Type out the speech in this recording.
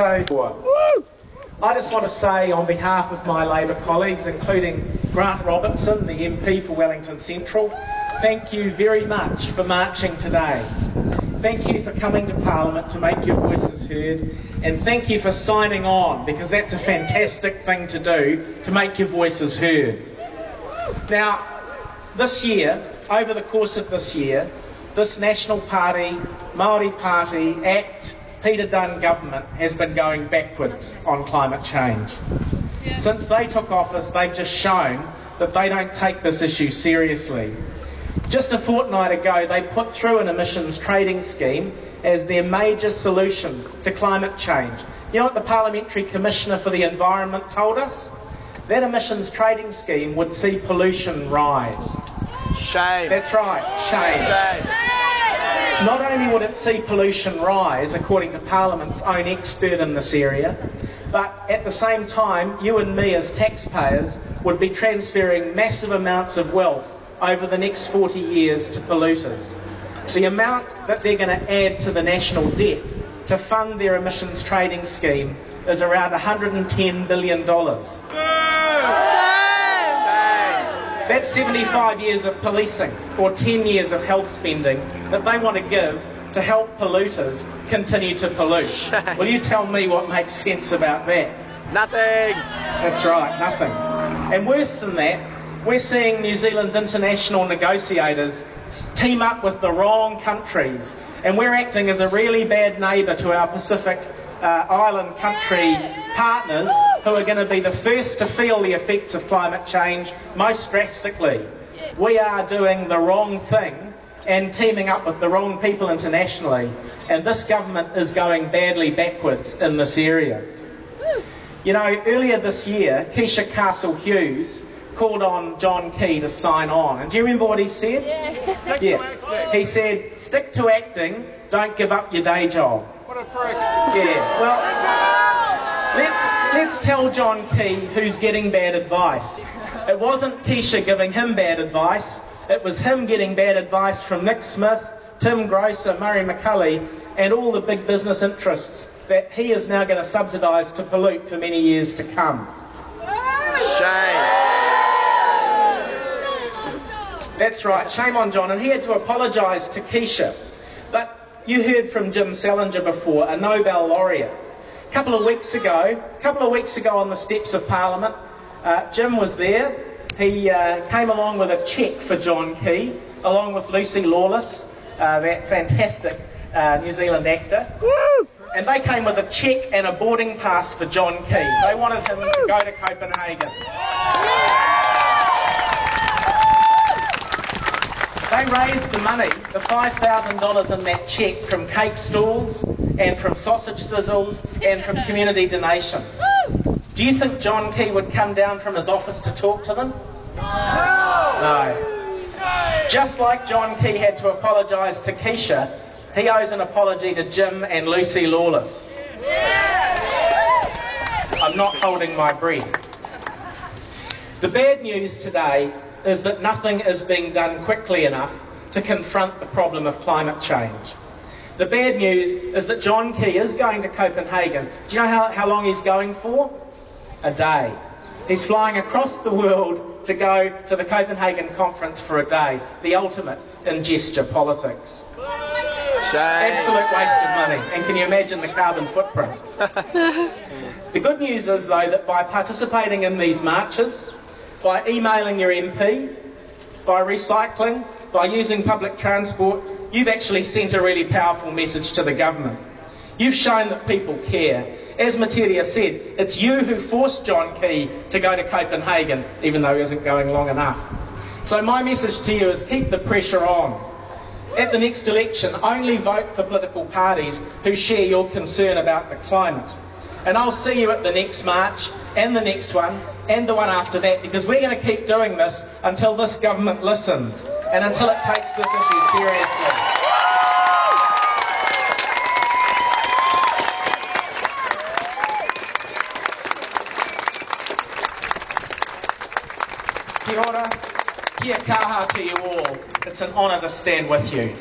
I just want to say on behalf of my Labour colleagues, including Grant Robertson, the MP for Wellington Central, thank you very much for marching today. Thank you for coming to Parliament to make your voices heard, and thank you for signing on, because that's a fantastic thing to do, to make your voices heard. Now, this year, over the course of this year, this National Party, Māori Party, ACT, Peter Dunn government has been going backwards on climate change. Since they took office, they've just shown that they don't take this issue seriously. Just a fortnight ago, they put through an emissions trading scheme as their major solution to climate change. You know what the Parliamentary Commissioner for the Environment told us? That emissions trading scheme would see pollution rise. Shame. That's right, shame. Not only would it see pollution rise, according to Parliament's own expert in this area, but at the same time, you and me as taxpayers would be transferring massive amounts of wealth over the next 40 years to polluters. The amount that they're going to add to the national debt to fund their emissions trading scheme is around $110 billion. That's 75 years of policing or 10 years of health spending that they want to give to help polluters continue to pollute. Will you tell me what makes sense about that? Nothing. That's right, nothing. And worse than that, we're seeing New Zealand's international negotiators team up with the wrong countries, and we're acting as a really bad neighbour to our Pacific island country partners who are going to be the first to feel the effects of climate change most drastically. We are doing the wrong thing and teaming up with the wrong people internationally, and this government is going badly backwards in this area. You know, earlier this year, Keisha Castle-Hughes called on John Key to sign on, and do you remember what he said? Yeah. He said, stick to acting, don't give up your day job. What a prick. Yeah, well, let's tell John Key who's getting bad advice. It wasn't Keisha giving him bad advice, it was him getting bad advice from Nick Smith, Tim Grosser, Murray McCulley, and all the big business interests that he is now going to subsidise to pollute for many years to come. Shame. That's right, shame on John, and he had to apologise to Keisha. But you heard from Jim Salinger before, a Nobel laureate. A couple of weeks ago on the steps of Parliament, Jim was there. He came along with a cheque for John Key, along with Lucy Lawless, that fantastic New Zealand actor. Woo! And they came with a cheque and a boarding pass for John Key. They wanted him to go to Copenhagen. They raised the money, the $5,000 in that cheque, from cake stalls and from sausage sizzles and from community donations. Do you think John Key would come down from his office to talk to them? No. Just like John Key had to apologise to Keisha, he owes an apology to Jim and Lucy Lawless. I'm not holding my breath. The bad news today is that nothing is being done quickly enough to confront the problem of climate change. The bad news is that John Key is going to Copenhagen. Do you know how long he's going for? A day. He's flying across the world to go to the Copenhagen conference for a day, the ultimate in gesture politics. Shame. Absolute waste of money. And can you imagine the carbon footprint? The good news is, though, that by participating in these marches, by emailing your MP, by recycling, by using public transport, you've actually sent a really powerful message to the government. You've shown that people care. As Materia said, it's you who forced John Key to go to Copenhagen, even though he isn't going long enough. So my message to you is keep the pressure on. At the next election, only vote for political parties who share your concern about the climate. And I'll see you at the next march, and the next one, and the one after that, because we're going to keep doing this until this government listens, and until it takes this issue seriously. Kia ora, kia kaha to you all. It's an honour to stand with you.